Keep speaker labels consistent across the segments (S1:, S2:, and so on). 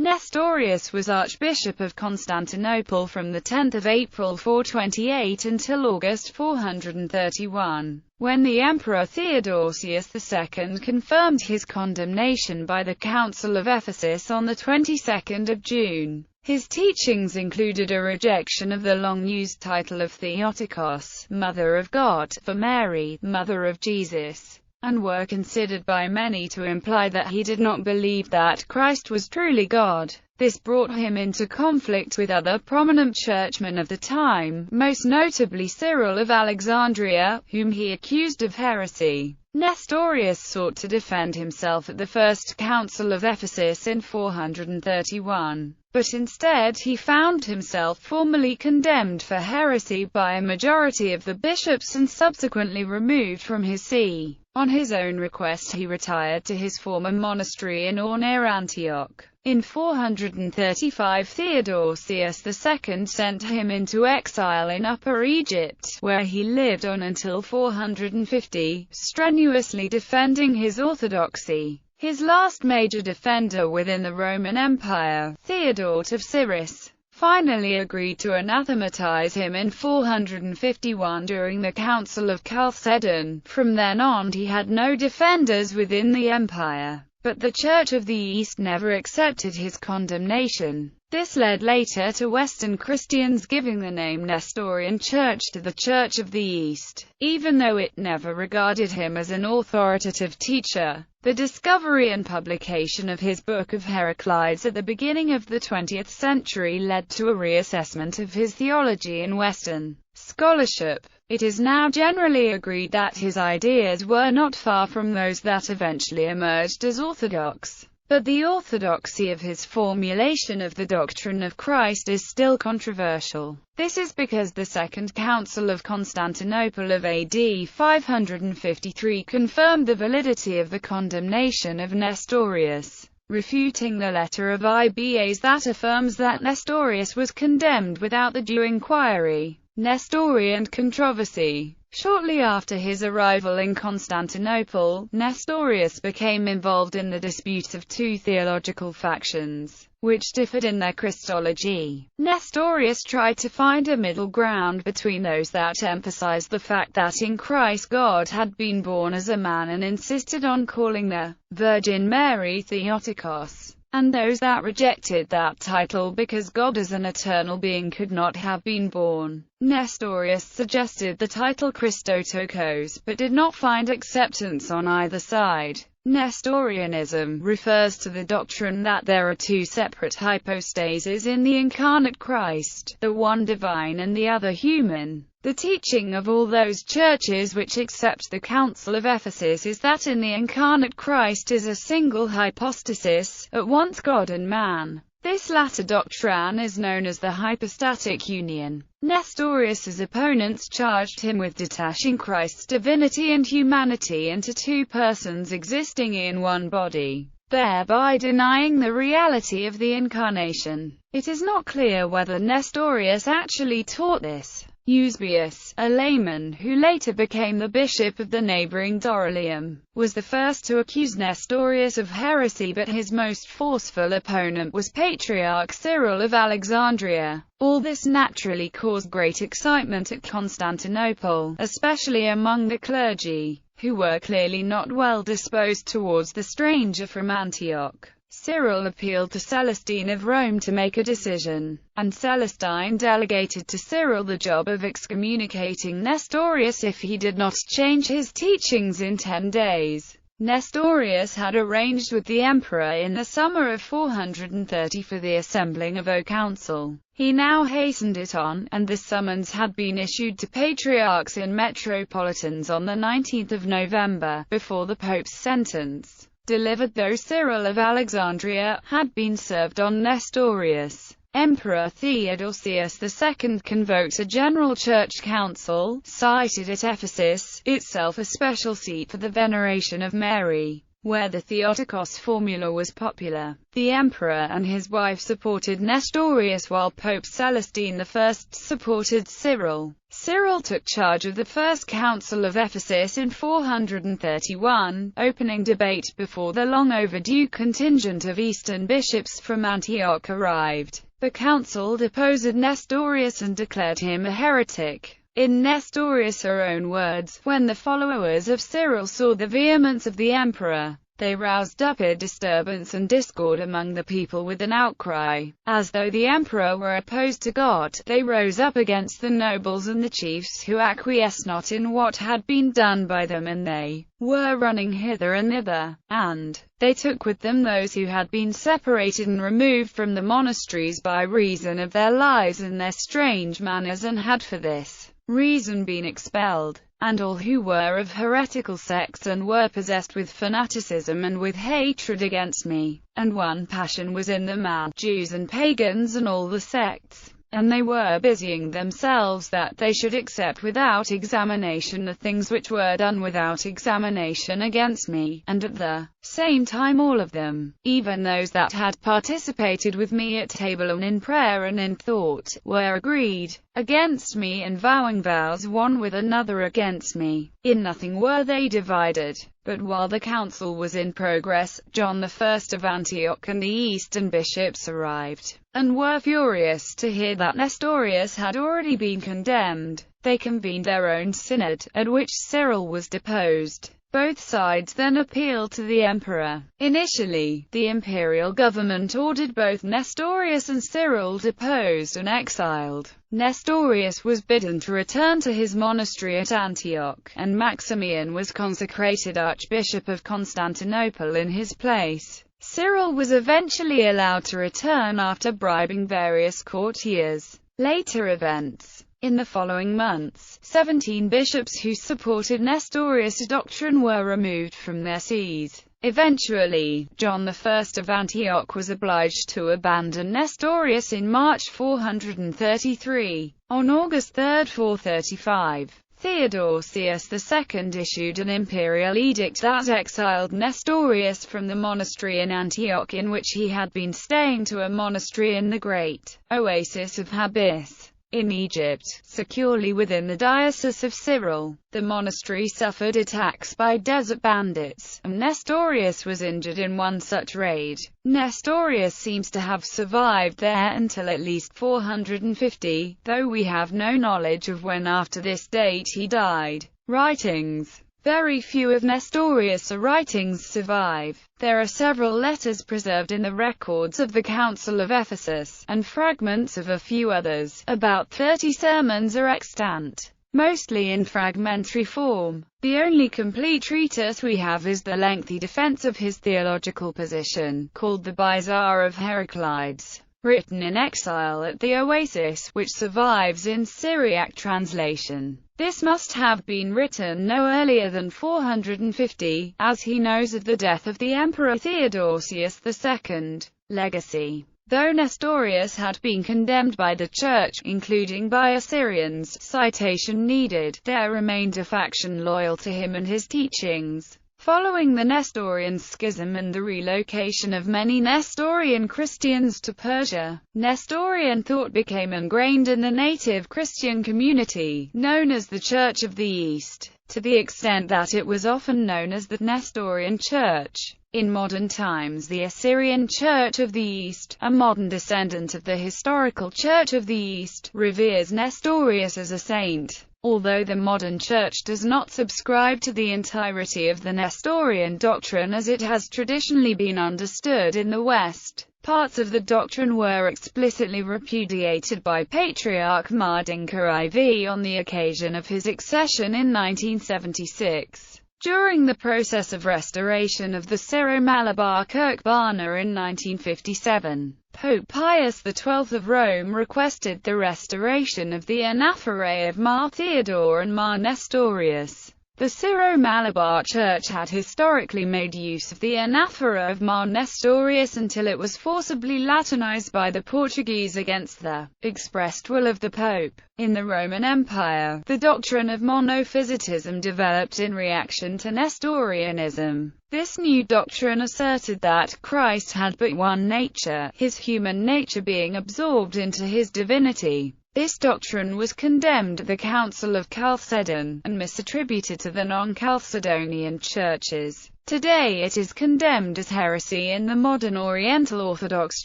S1: Nestorius was Archbishop of Constantinople from the 10th of April 428 until August 431, when the Emperor Theodosius II confirmed his condemnation by the Council of Ephesus on the 22nd of June. His teachings included a rejection of the long-used title of Theotokos, Mother of God, for Mary, Mother of Jesus, and were considered by many to imply that he did not believe that Christ was truly God. This brought him into conflict with other prominent churchmen of the time, most notably Cyril of Alexandria, whom he accused of heresy. Nestorius sought to defend himself at the First Council of Ephesus in 431, but instead he found himself formally condemned for heresy by a majority of the bishops and subsequently removed from his see. On his own request he retired to his former monastery in or near Antioch. In 435 Theodosius II sent him into exile in Upper Egypt, where he lived on until 450, strenuously defending his orthodoxy. His last major defender within the Roman Empire, Theodort of Cyrrhus, finally agreed to anathematize him in 451 during the Council of Chalcedon. From then on he had no defenders within the empire, but the Church of the East never accepted his condemnation. This led later to Western Christians giving the name Nestorian Church to the Church of the East, even though it never regarded him as an authoritative teacher. The discovery and publication of his Book of Heraclides at the beginning of the 20th century led to a reassessment of his theology in Western scholarship. It is now generally agreed that his ideas were not far from those that eventually emerged as orthodox, but the orthodoxy of his formulation of the doctrine of Christ is still controversial. This is because the Second Council of Constantinople of AD 553 confirmed the validity of the condemnation of Nestorius, refuting the letter of Ibas that affirms that Nestorius was condemned without the due inquiry. Nestorian controversy. Shortly after his arrival in Constantinople, Nestorius became involved in the dispute of two theological factions, which differed in their Christology. Nestorius tried to find a middle ground between those that emphasized the fact that in Christ God had been born as a man and insisted on calling the Virgin Mary Theotokos, and those that rejected that title because God as an eternal being could not have been born. Nestorius suggested the title Christotokos, but did not find acceptance on either side. Nestorianism refers to the doctrine that there are two separate hypostases in the incarnate Christ, the one divine and the other human. The teaching of all those churches which accept the Council of Ephesus is that in the incarnate Christ is a single hypostasis, at once God and man. This latter doctrine is known as the hypostatic union. Nestorius's opponents charged him with detaching Christ's divinity and humanity into two persons existing in one body, thereby denying the reality of the incarnation. It is not clear whether Nestorius actually taught this. Eusebius, a layman who later became the bishop of the neighboring Dorylaeum, was the first to accuse Nestorius of heresy, but his most forceful opponent was Patriarch Cyril of Alexandria. All this naturally caused great excitement at Constantinople, especially among the clergy, who were clearly not well disposed towards the stranger from Antioch. Cyril appealed to Celestine of Rome to make a decision, and Celestine delegated to Cyril the job of excommunicating Nestorius if he did not change his teachings in 10 days. Nestorius had arranged with the emperor in the summer of 430 for the assembling of a council. He now hastened it on, and the summons had been issued to patriarchs and metropolitans on the 19th of November, before the Pope's sentence, delivered though Cyril of Alexandria, had been served on Nestorius. Emperor Theodosius II convoked a general church council, cited at Ephesus, itself a special seat for the veneration of Mary, where the Theotokos formula was popular. The emperor and his wife supported Nestorius while Pope Celestine I supported Cyril. Cyril took charge of the First Council of Ephesus in 431, opening debate before the long-overdue contingent of Eastern bishops from Antioch arrived. The council deposed Nestorius and declared him a heretic. In Nestorius' own words, when the followers of Cyril saw the vehemence of the emperor, they roused up a disturbance and discord among the people with an outcry. As though the emperor were opposed to God, they rose up against the nobles and the chiefs who acquiesced not in what had been done by them, and they were running hither and thither, and they took with them those who had been separated and removed from the monasteries by reason of their lives and their strange manners, and had for this reason been expelled. And all who were of heretical sects and were possessed with fanaticism and with hatred against me. And one passion was in them, mad Jews and pagans and all the sects. And they were busying themselves that they should accept without examination the things which were done without examination against me, and at the same time all of them, even those that had participated with me at table and in prayer and in thought, were agreed against me in vowing vows one with another against me. In nothing were they divided. But while the council was in progress, John I of Antioch and the Eastern bishops arrived, and were furious to hear that Nestorius had already been condemned. They convened their own synod, at which Cyril was deposed. Both sides then appealed to the emperor. Initially, the imperial government ordered both Nestorius and Cyril deposed and exiled. Nestorius was bidden to return to his monastery at Antioch, and Maximian was consecrated Archbishop of Constantinople in his place. Cyril was eventually allowed to return after bribing various courtiers. Later events. In the following months, 17 bishops who supported Nestorius' doctrine were removed from their sees. Eventually, John I of Antioch was obliged to abandon Nestorius in March 433. On August 3, 435, Theodosius II issued an imperial edict that exiled Nestorius from the monastery in Antioch in which he had been staying to a monastery in the great oasis of Habis in Egypt, securely within the diocese of Cyril. The monastery suffered attacks by desert bandits, and Nestorius was injured in one such raid. Nestorius seems to have survived there until at least 450, though we have no knowledge of when after this date he died. Writings. Very few of Nestorius' writings survive. There are several letters preserved in the records of the Council of Ephesus, and fragments of a few others. About 30 sermons are extant, mostly in fragmentary form. The only complete treatise we have is the lengthy defense of his theological position, called the Bizarre of Heraclides, written in exile at the Oasis, which survives in Syriac translation. This must have been written no earlier than 450, as he knows of the death of the Emperor Theodosius II. Legacy. Though Nestorius had been condemned by the Church, including by Assyrians, citation needed, there remained a faction loyal to him and his teachings. Following the Nestorian schism and the relocation of many Nestorian Christians to Persia, Nestorian thought became ingrained in the native Christian community, known as the Church of the East, to the extent that it was often known as the Nestorian Church. In modern times, the Assyrian Church of the East, a modern descendant of the historical Church of the East, reveres Nestorius as a saint. Although the modern Church does not subscribe to the entirety of the Nestorian doctrine as it has traditionally been understood in the West, parts of the doctrine were explicitly repudiated by Patriarch Mardinka IV on the occasion of his accession in 1976. During the process of restoration of the Syro-Malabar Kirkbana in 1957, Pope Pius XII of Rome requested the restoration of the anaphora of Mar Theodore and Mar Nestorius. The Syro-Malabar Church had historically made use of the anaphora of Mar Nestorius until it was forcibly Latinized by the Portuguese against the expressed will of the Pope. In the Roman Empire, the doctrine of monophysitism developed in reaction to Nestorianism. This new doctrine asserted that Christ had but one nature, his human nature being absorbed into his divinity. This doctrine was condemned at the Council of Chalcedon, and misattributed to the non-Chalcedonian churches. Today it is condemned as heresy in the modern Oriental Orthodox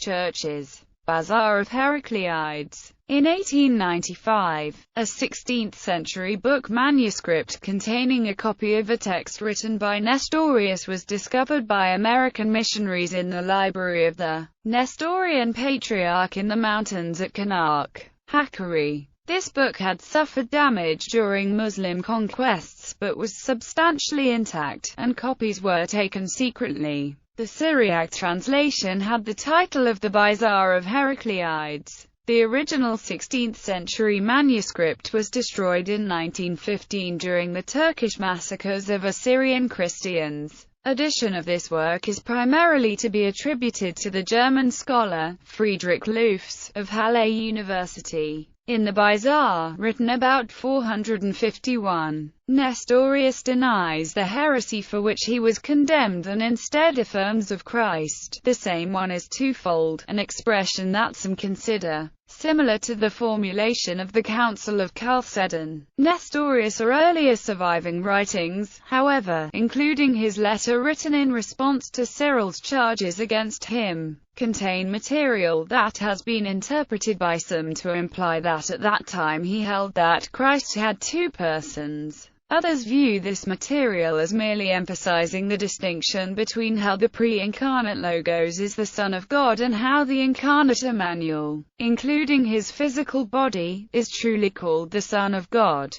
S1: churches. Bazaar of Heracleids. In 1895, a 16th-century book manuscript containing a copy of a text written by Nestorius was discovered by American missionaries in the library of the Nestorian Patriarch in the mountains at Karnak, Hakkari. This book had suffered damage during Muslim conquests, but was substantially intact, and copies were taken secretly. The Syriac translation had the title of the Bazaar of Heracleids. The original 16th-century manuscript was destroyed in 1915 during the Turkish massacres of Assyrian Christians. Edition of this work is primarily to be attributed to the German scholar, Friedrich Lufs, of Halle University. In the Bazaar, written about 451, Nestorius denies the heresy for which he was condemned and instead affirms of Christ. The same one is twofold, an expression that some consider similar to the formulation of the Council of Chalcedon. Nestorius' earlier surviving writings, however, including his letter written in response to Cyril's charges against him, contain material that has been interpreted by some to imply that at that time he held that Christ had two persons. Others view this material as merely emphasizing the distinction between how the pre-incarnate Logos is the Son of God and how the incarnate Emmanuel, including his physical body, is truly called the Son of God.